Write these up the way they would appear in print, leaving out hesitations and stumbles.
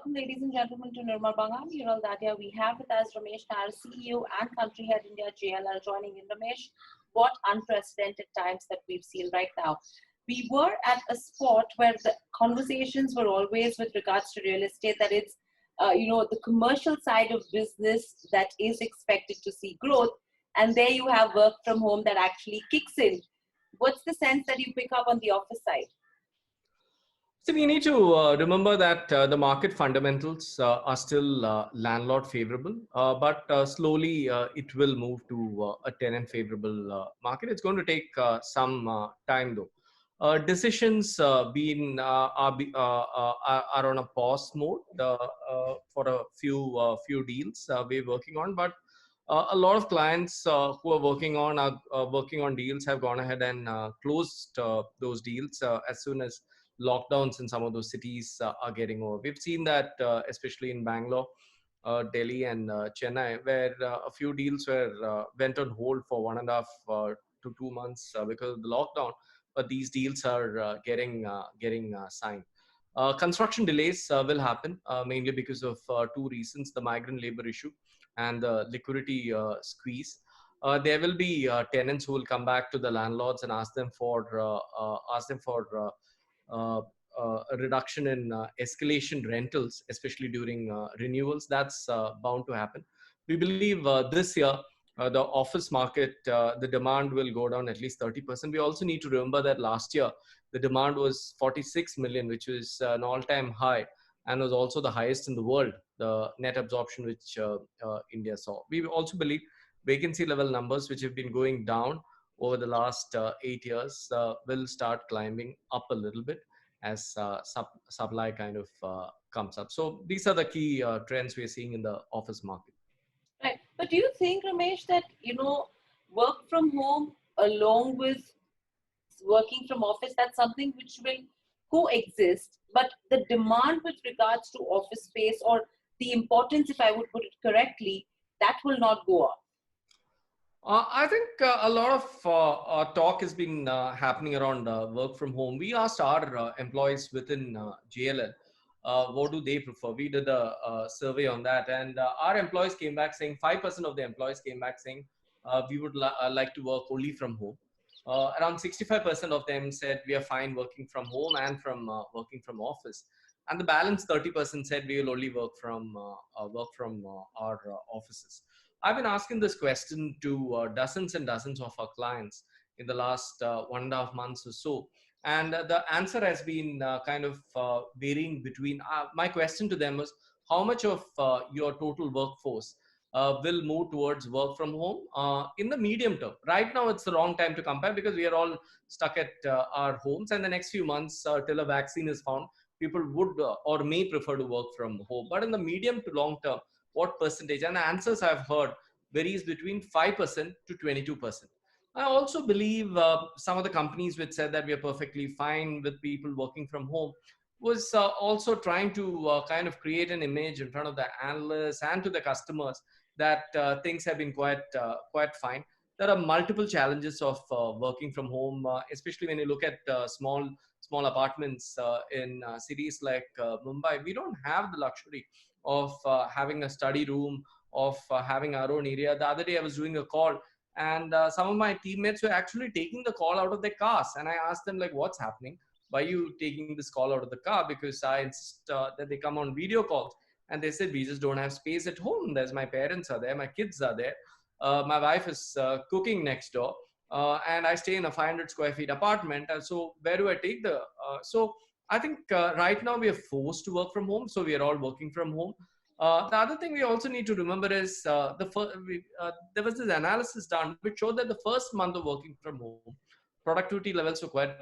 Welcome, ladies and gentlemen, to Nirmal Hiral, Dadia. We have with us Ramesh, Nair, CEO and Country Head India, JLL, joining in. Ramesh, what unprecedented times that we've seen right now. We were at a spot where the conversations were always with regards to real estate, that it's, the commercial side of business that is expected to see growth. And there you have work from home that actually kicks in. What's the sense that you pick up on the office side? So we need to remember that the market fundamentals are still landlord favorable, but slowly it will move to a tenant favorable market. It's going to take some time though. Decisions are on a pause mode for a few deals we're working on, but a lot of clients who are working on deals have gone ahead and closed those deals as soon as lockdowns in some of those cities are getting over. We've seen that especially in Bangalore, Delhi, and Chennai, where a few deals went on hold for 1.5 to 2 months because of the lockdown. But these deals are getting signed. Construction delays will happen mainly because of two reasons: the migrant labor issue and the liquidity squeeze. There will be tenants who will come back to the landlords and ask them for uh, a reduction in escalation rentals, especially during renewals. That's bound to happen. We believe this year the office market, the demand will go down at least 30%. We also need to remember that last year the demand was 46 million, which was an all-time high and was also the highest in the world, the net absorption which India saw. We also believe vacancy level numbers, which have been going down over the last 8 years, will start climbing up a little bit as supply kind of comes up. So these are the key trends we're seeing in the office market. Right. But do you think, Ramesh, that, work from home along with working from office, that's something which will coexist, but the demand with regards to office space, or the importance, if I would put it correctly, that will not go up? I think a lot of talk has been happening around work from home. We asked our employees within JLL, what do they prefer? We did a survey on that, and our employees came back saying 5% of the employees came back saying we would like to work only from home. Around 65% of them said we are fine working from home and from working from office, and the balance 30% said we will only work from our offices. I've been asking this question to dozens and dozens of our clients in the last 1.5 months or so. And the answer has been kind of varying between, my question to them was, how much of your total workforce will move towards work from home in the medium term? Right now, it's the wrong time to compare because we are all stuck at our homes. And the next few months, till a vaccine is found, people would or may prefer to work from home. But in the medium to long term, what percentage? And the answers I've heard varies between 5% to 22%. I also believe some of the companies which said that we are perfectly fine with people working from home was also trying to kind of create an image in front of the analysts and to the customers that things have been quite fine. There are multiple challenges of working from home, especially when you look at small apartments in cities like Mumbai. We don't have the luxury of having a study room, of having our own area. The other day I was doing a call, and some of my teammates were actually taking the call out of their cars, and I asked them, like, what's happening? Why are you taking this call out of the car? Because I insist that they come on video calls. And they said, we just don't have space at home. There's my parents are there, my kids are there, my wife is cooking next door, and I stay in a 500 square feet apartment. And so where do I take the so I think right now we are forced to work from home, so we are all working from home. The other thing we also need to remember is there was this analysis done which showed that the first month of working from home, productivity levels were quite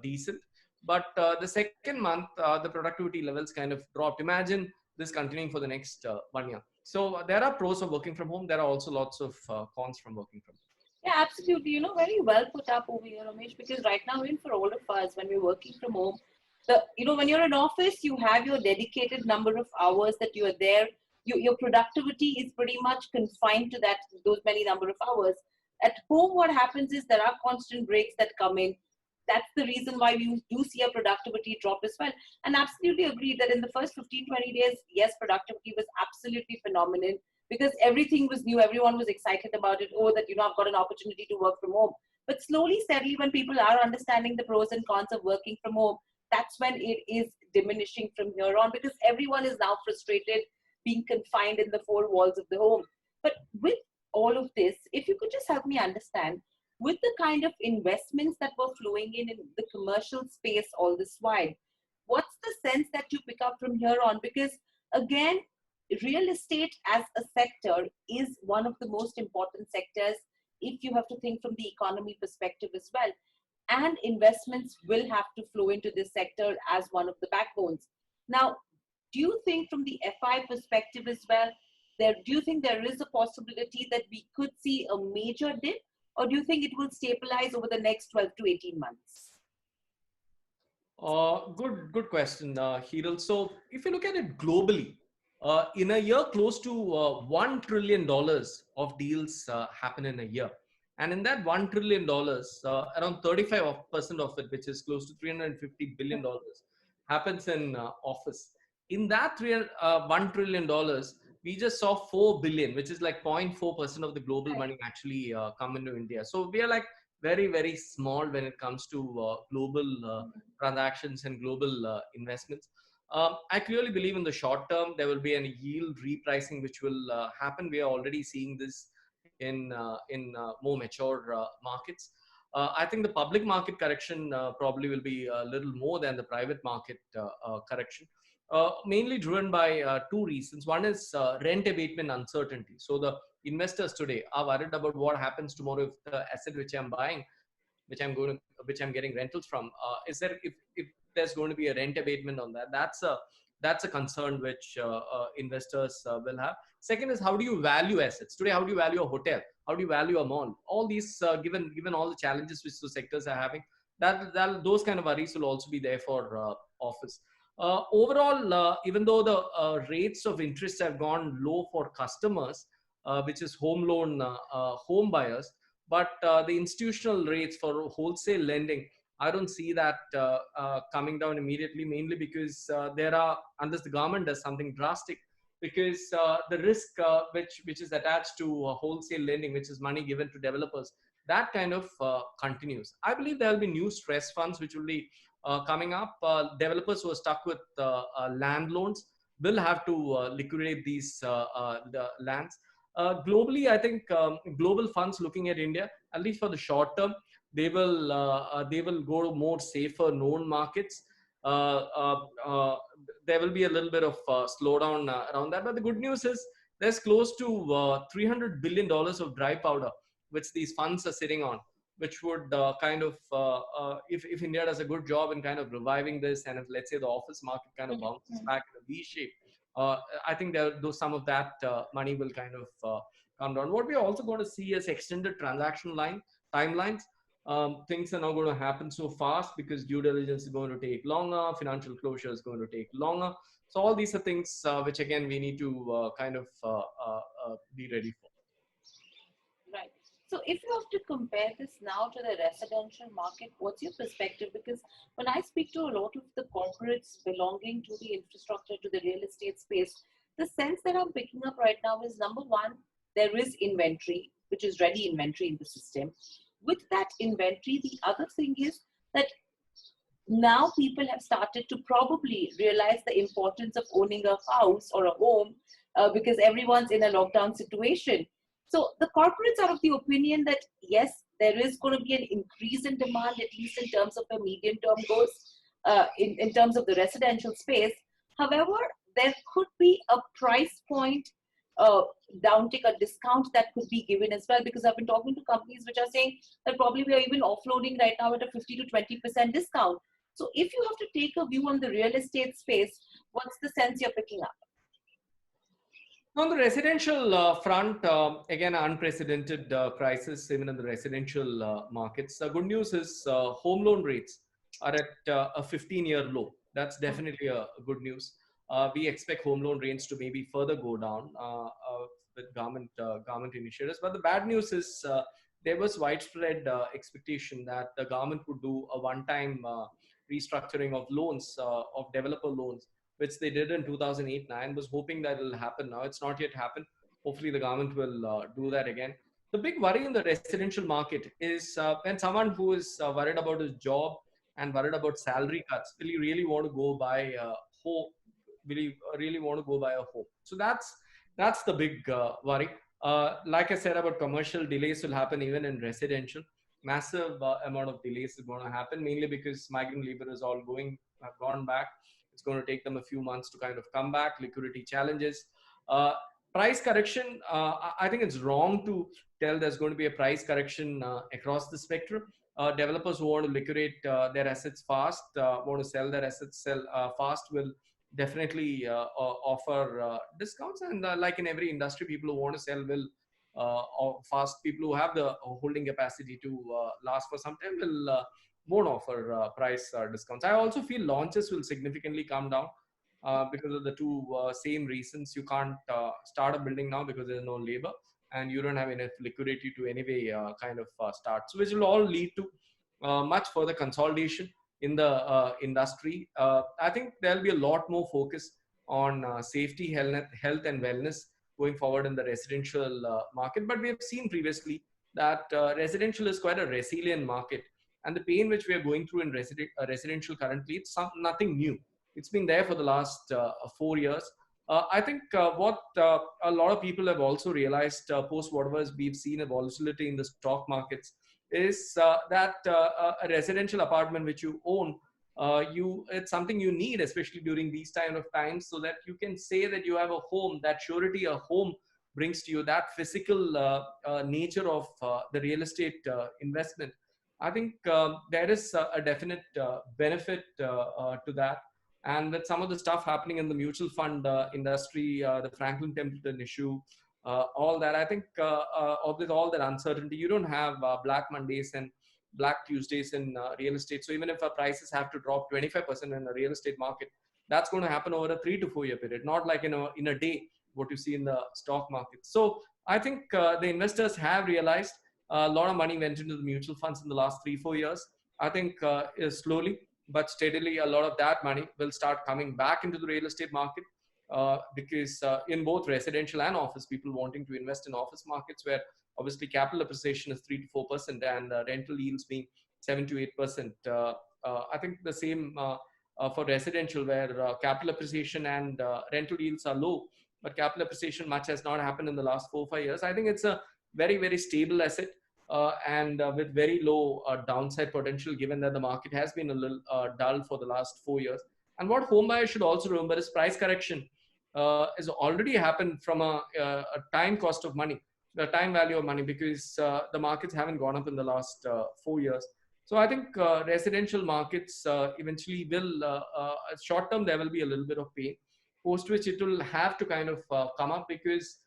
decent. But the second month, the productivity levels kind of dropped. Imagine this continuing for the next 1 year. So there are pros of working from home. There are also lots of cons from working from home. Yeah, absolutely. Very well put up over here, Ramesh, because right now, even for all of us, when we're working from home, when you're in office, you have your dedicated number of hours that you are there. Your productivity is pretty much confined to those many number of hours. At home, what happens is there are constant breaks that come in. that's the reason why we do see a productivity drop as well. And absolutely agree that in the first 15, 20 days, yes, productivity was absolutely phenomenal because everything was new. Everyone was excited about it. Oh, that, I've got an opportunity to work from home. But slowly, steadily, when people are understanding the pros and cons of working from home, that's when it is diminishing from here on, because everyone is now frustrated being confined in the four walls of the home. But with all of this, if you could just help me understand, with the kind of investments that were flowing in the commercial space all this while, what's the sense that you pick up from here on? Because again, real estate as a sector is one of the most important sectors if you have to think from the economy perspective as well. And investments will have to flow into this sector as one of the backbones. Now, do you think from the FI perspective as well, do you think there is a possibility that we could see a major dip, or do you think it will stabilize over the next 12 to 18 months? Good question, Hiral. So if you look at it globally, in a year, close to $1 trillion of deals happen in a year. And in that $1 trillion, around 35% of it, which is close to $350 billion, happens in office. In that $1 trillion, we just saw 4 billion, which is like 0.4% of the global money actually come into India. So we are like very, very small when it comes to global transactions and global investments. I clearly believe in the short term there will be a yield repricing which will happen. We are already seeing this in more mature markets. I think the public market correction probably will be a little more than the private market correction. Mainly driven by two reasons. One is rent abatement uncertainty. So the investors today are worried about what happens tomorrow if the asset which I'm buying, which I'm getting rentals from, is there if there's going to be a rent abatement on that? That's a concern which investors will have. Second is, how do you value assets today? How do you value a hotel? How do you value a mall? All these, given all the challenges which those sectors are having, that those kind of worries will also be there for office. Overall, even though the rates of interest have gone low for customers, which is home loan home buyers, but the institutional rates for wholesale lending, I don't see that coming down immediately, mainly because there are, unless the government does something drastic, because the risk which is attached to wholesale lending, which is money given to developers, that kind of continues. I believe there will be new stress funds which will be coming up. Developers who are stuck with land loans will have to liquidate these the lands. Globally, I think global funds looking at India, at least for the short term, they will go to more safer known markets. Uh, uh, uh, there will be a little bit of slowdown around that. But the good news is there's close to $300 billion of dry powder, which these funds are sitting on, which would kind of, if India does a good job in kind of reviving this, and if, let's say, the office market kind of bounces back in a V shape, I think though some of that money will kind of come down. What we are also going to see is extended transaction timelines. Things are not going to happen so fast because due diligence is going to take longer, financial closure is going to take longer. So all these are things which again we need to kind of be ready for. Right. So if you have to compare this now to the residential market, what's your perspective? Because when I speak to a lot of the corporates belonging to the infrastructure, to the real estate space, the sense that I'm picking up right now is, number one, there is inventory, which is ready inventory in the system. With that inventory, the other thing is that now people have started to probably realize the importance of owning a house or a home because everyone's in a lockdown situation. So the corporates are of the opinion that yes, there is going to be an increase in demand, at least in terms of the medium term goals, in terms of the residential space. However, there could be a price point downtick, a discount that could be given as well, because I've been talking to companies which are saying that probably we are even offloading right now at a 50 to 20% discount. So if you have to take a view on the real estate space, what's the sense you're picking up? On the residential front, again, unprecedented crisis even in the residential markets. The good news is home loan rates are at a 15-year low. That's definitely a good news. We expect home loan rates to maybe further go down with government initiatives. But the bad news is there was widespread expectation that the government would do a one-time restructuring of loans, of developer loans, which they did in 2008-9. Was hoping that it'll happen now. It's not yet happened. Hopefully, the government will do that again. The big worry in the residential market is when someone who is worried about his job and worried about salary cuts, will he really want to go buy a home? Will he really want to go buy a home? So that's the big worry. Like I said about commercial, delays will happen even in residential. Massive amount of delays is going to happen, mainly because migrant labor is all have gone back. It's going to take them a few months to kind of come back. Liquidity challenges. Uh, Price correction. I think it's wrong to tell there's going to be a price correction across the spectrum. Developers who want to liquidate their assets fast, want to sell their assets fast, will definitely offer discounts. And like in every industry, people who want to sell will fast. People who have the holding capacity to last for some time will won't offer price discounts. I also feel launches will significantly come down because of the two same reasons. You can't start a building now because there's no labor, and you don't have enough liquidity to anyway kind of start. So which will all lead to much further consolidation in the industry. I think there'll be a lot more focus on safety, health, and wellness going forward in the residential market. But we have seen previously that residential is quite a resilient market, and the pain which we are going through in residential currently, it's nothing new. It's been there for the last 4 years. I think what a lot of people have also realized post whatever we've seen a volatility in the stock markets is that a residential apartment which you own, it's something you need, especially during these kind of times, so that you can say that you have a home. That surety a home brings to you, that physical nature of the real estate investment. I think there is a definite benefit to that. And with some of the stuff happening in the mutual fund industry, the Franklin Templeton issue, all that, I think with all that uncertainty, you don't have Black Mondays and Black Tuesdays in real estate. So even if prices have to drop 25% in the real estate market, that's going to happen over a 3 to 4 year period, not like in a day, what you see in the stock market. So I think the investors have realized a lot of money went into the mutual funds in the last 3 4 years. I think slowly but steadily, a lot of that money will start coming back into the real estate market, because in both residential and office, people wanting to invest in office markets where obviously capital appreciation is 3 to 4% and rental yields being 7 to 8%. I think the same for residential, where capital appreciation and rental yields are low, but capital appreciation much has not happened in the last 4 5 years. I think it's a very stable asset, and with very low downside potential, given that the market has been a little dull for the last 4 years. And what home buyers should also remember is price correction has already happened from a time cost of money, the time value of money, because the markets haven't gone up in the last 4 years. So I think residential markets eventually will, short term, there will be a little bit of pain, post which it will have to kind of come up, because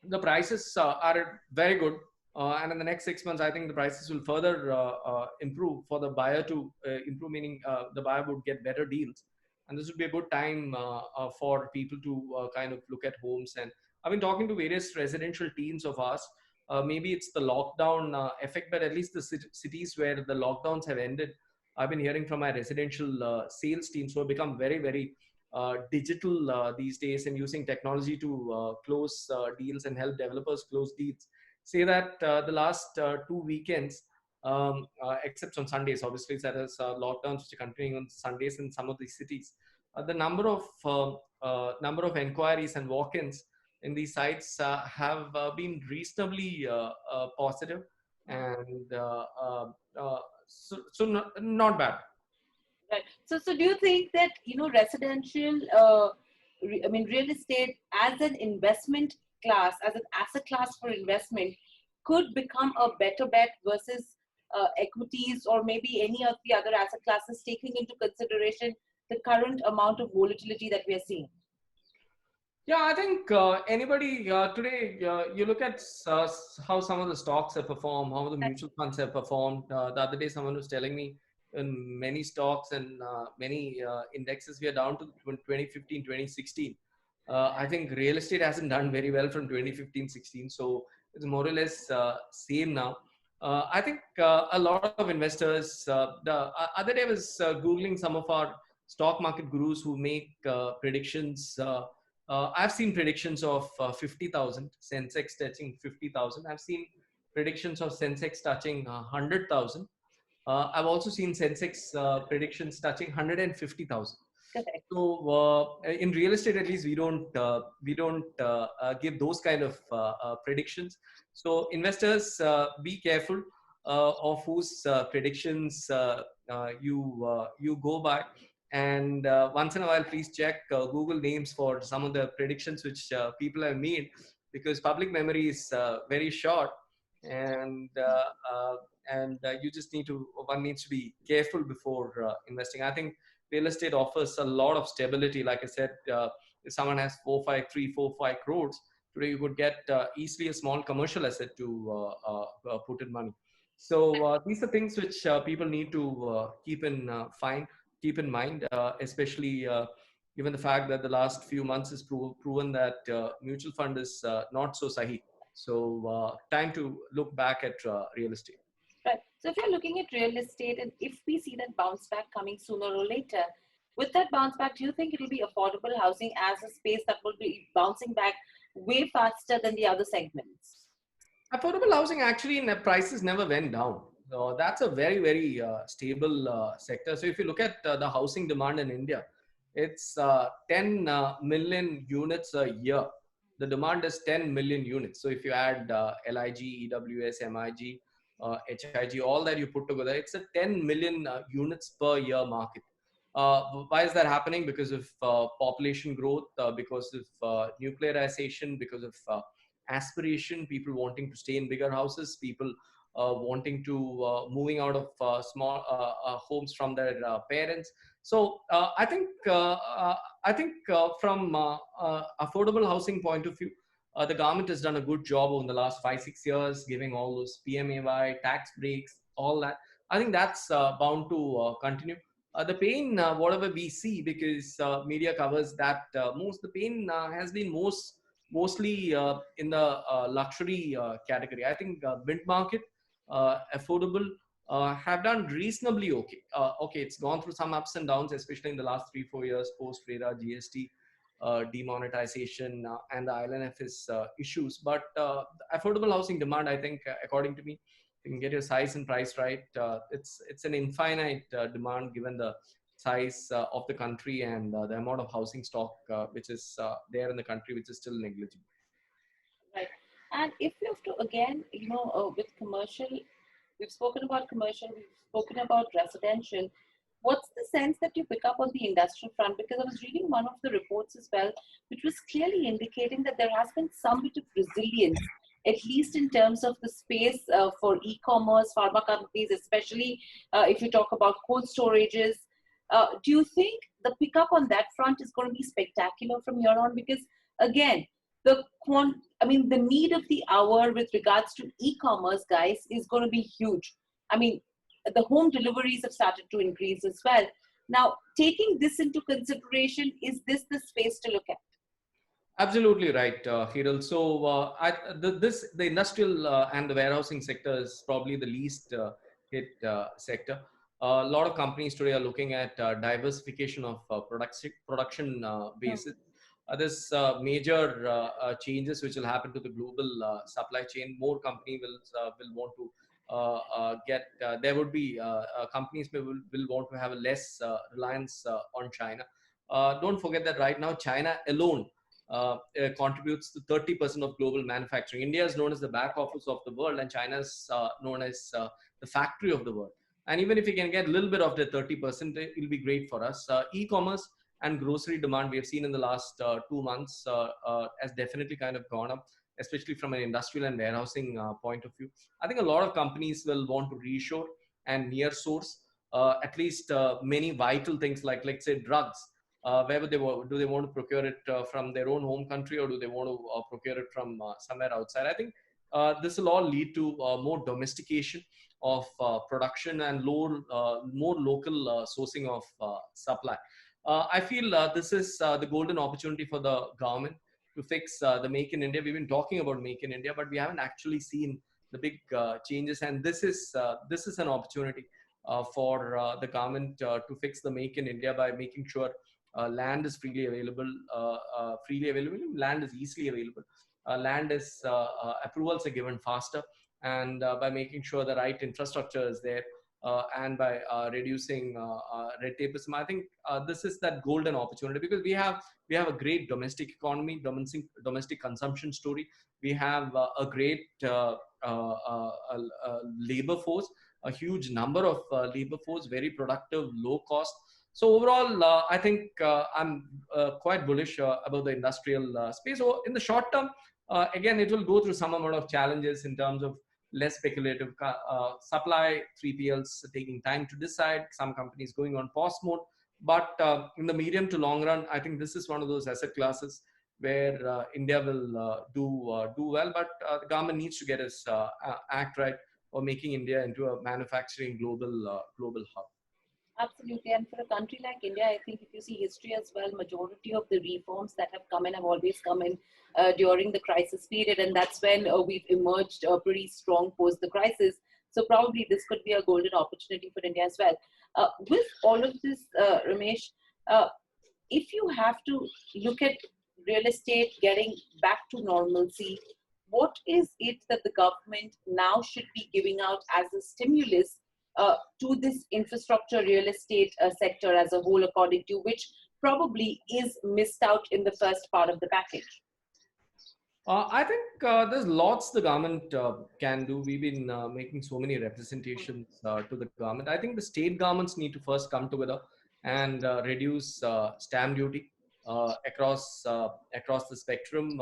the prices are very good. And in the next 6 months, I think the prices will further improve for the buyer to improve, meaning the buyer would get better deals. And this would be a good time for people to kind of look at homes. And I've been talking to various residential teams of ours. Maybe it's the lockdown effect, but at least the cities where the lockdowns have ended, I've been hearing from my residential sales teams who have become very digital these days, and using technology to close deals and help developers close deals, say that the last 2 weekends, except on Sundays, obviously there is lockdowns which are continuing on Sundays in some of these cities. The number of inquiries and walk-ins in these sites have been reasonably positive, and so not bad. Right. So do you think that, residential, real estate as an investment class, as an asset class for investment, could become a better bet versus equities or maybe any of the other asset classes, taking into consideration the current amount of volatility that we are seeing? Yeah, I think anybody today, you look at how some of the stocks have performed, how the mutual funds have performed. The other day, someone was telling me in many stocks and many indexes, we are down to 2015, 2016. I think real estate hasn't done very well from 2015, 16. So It's more or less same now. I think a lot of investors. The other day I was googling some of our stock market gurus who make predictions. I've seen predictions of 50,000 Sensex touching 50,000. I've seen predictions of Sensex touching 100,000. I've also seen Sensex predictions touching 150,000. Correct. So in real estate, at least we don't give those kind of predictions. So investors, be careful of whose predictions you go by, and once in a while, please check Google names for some of the predictions which people have made, because public memory is very short, and you just need to one needs to be careful before investing. I think real estate offers a lot of stability. Like I said, if someone has 4 5 crores today, you could get easily a small commercial asset to put in money. So these are things which people need to keep in mind, especially given the fact that the last few months has proven that mutual fund is not so sahi. So time to look back at real estate. Right. So if you're looking at real estate and if we see that bounce back coming sooner or later, with that bounce back, do you think it will be affordable housing as a space that will be bouncing back way faster than the other segments? Affordable housing actually in the prices never went down. So that's a very stable sector. So if you look at the housing demand in India, it's 10 million units a year. The demand is 10 million units. So if you add LIG, EWS, MIG, HIG, all that you put together, it's a 10 million units per year market. Why is that happening? Because of population growth, because of nuclearization, because of aspiration, people wanting to stay in bigger houses, people wanting to moving out of small homes from their parents. So I think from affordable housing point of view, the government has done a good job over the last 5 6 years, giving all those PMAY tax breaks, all that. I think that's bound to continue. The pain, whatever we see, because media covers that most, the pain has been mostly in the luxury category. I think mid market, affordable, have done reasonably okay. Okay, it's gone through some ups and downs, especially in the last 3 4 years post RERA, GST, demonetization, and the ILNFS issues. But affordable housing demand, I think, according to me, you can get your size and price right. It's an infinite demand given the size of the country and the amount of housing stock which is there in the country, which is still negligible. Right. And if you have to, again, with commercial, we've spoken about commercial, we've spoken about residential. What's the sense that you pick up on the industrial front? Because I was reading one of the reports as well, which was clearly indicating that there has been some bit of resilience, at least in terms of the space for e-commerce, pharma companies, especially if you talk about cold storages. Do you think the pickup on that front is going to be spectacular from here on? Because again, the need of the hour with regards to e-commerce, guys, is going to be huge. I mean, the home deliveries have started to increase as well. Now, taking this into consideration, is this the space to look at? Absolutely right, Hiral. So the industrial and the warehousing sector is probably the least hit sector. A lot of companies today are looking at diversification of production basis. There's major changes which will happen to the global supply chain. More company will want to get. There would be companies will want to have a less reliance on China. Don't forget that right now China alone contributes to 30% of global manufacturing. India is known as the back office of the world, and China is known as the factory of the world. And even if we can get a little bit of the 30%, it will be great for us. E-commerce and grocery demand we have seen in the last 2 months has definitely kind of gone up, especially from an industrial and warehousing point of view. I think a lot of companies will want to reshore and near source at least many vital things like, let's say, drugs. Where do they want to procure it from their own home country, or do they want to procure it from somewhere outside? I think this will all lead to more domestication of production and more local sourcing of supply. I feel this is the golden opportunity for the government to fix the Make in India. We've been talking about Make in India, but we haven't actually seen the big changes. And this is an opportunity for the government to fix the Make in India by making sure land is freely available. Land is easily available. Land is approvals are given faster, and by making sure the right infrastructure is there, and by reducing red tapeism. I think this is that golden opportunity, because we have a great domestic economy, domestic consumption story. We have a great labor force, a huge number of labor force, very productive, low cost. So overall, I think I'm quite bullish about the industrial space. So in the short term, again, it will go through some amount of challenges in terms of less speculative supply, 3PLs taking time to decide, some companies going on pause mode. But in the medium to long run, I think this is one of those asset classes where India will do well. But the government needs to get its act right, or making India into a manufacturing global hub. Absolutely. And for a country like India, I think if you see history as well, majority of the reforms that have come in have always come in during the crisis period. And that's when we've emerged pretty strong post the crisis. So probably this could be a golden opportunity for India as well. With all of this, Ramesh, if you have to look at real estate getting back to normalcy, what is it that the government now should be giving out as a stimulus to this infrastructure real estate sector as a whole, according to which probably is missed out in the first part of the package? I think there's lots the government can do. We've been making so many representations to the government. I think the state governments need to first come together and reduce stamp duty across the spectrum,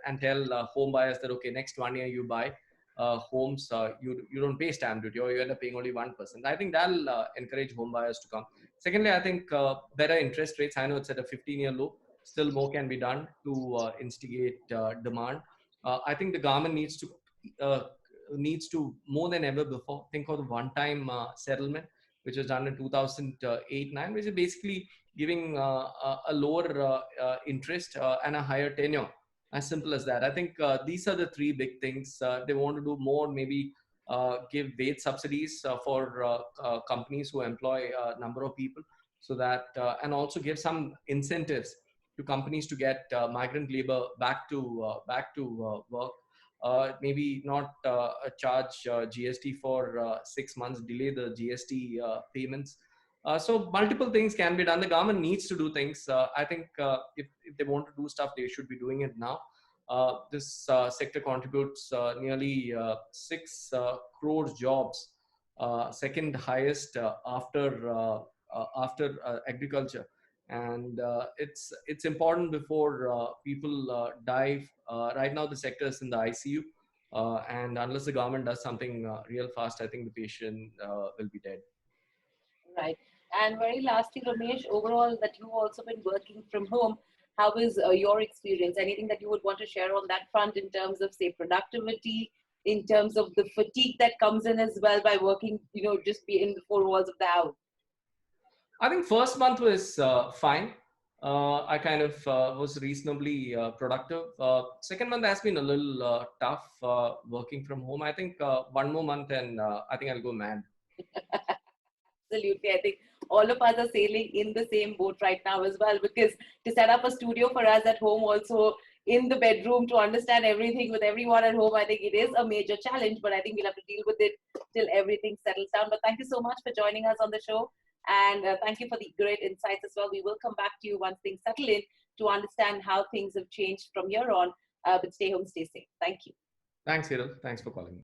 and tell home buyers that, okay, next 1 year you buy homes, you don't pay stamp duty, or you end up paying only 1%. I think that'll encourage home buyers to come. Secondly, I think better interest rates. I know it's at a 15-year low. Still more can be done to instigate demand. I think the government uh, needs to more than ever before think of the one-time settlement, which was done in 2008-9, which is basically giving a lower interest and a higher tenure. As simple as that. I think these are the three big things. They want to do more, maybe give wage subsidies for companies who employ a number of people, so that and also give some incentives to companies to get migrant labor back to work. Maybe not charge GST for 6 months, delay the GST payments. So multiple things can be done. The government needs to do things. I think if they want to do stuff, they should be doing it now. This sector contributes nearly 6 crore jobs, second highest after agriculture. And it's important before people die. Right now, the sector is in the ICU, and unless the government does something real fast, I think the patient will be dead. Right. And very lastly, Ramesh, overall, that you've also been working from home, how is your experience? Anything that you would want to share on that front in terms of, say, productivity, in terms of the fatigue that comes in as well by working, just be in the four walls of the house? I think first month was fine. I kind of was reasonably productive. Second month has been a little tough working from home. I think one more month and I think I'll go mad. Absolutely. I think all of us are sailing in the same boat right now as well, because to set up a studio for us at home, also in the bedroom, to understand everything with everyone at home, I think it is a major challenge, but I think we'll have to deal with it till everything settles down. But thank you so much for joining us on the show. And thank you for the great insights as well. We will come back to you once things settle in to understand how things have changed from here on. But stay home, stay safe. Thank you. Thanks, Hiral. Thanks for calling me.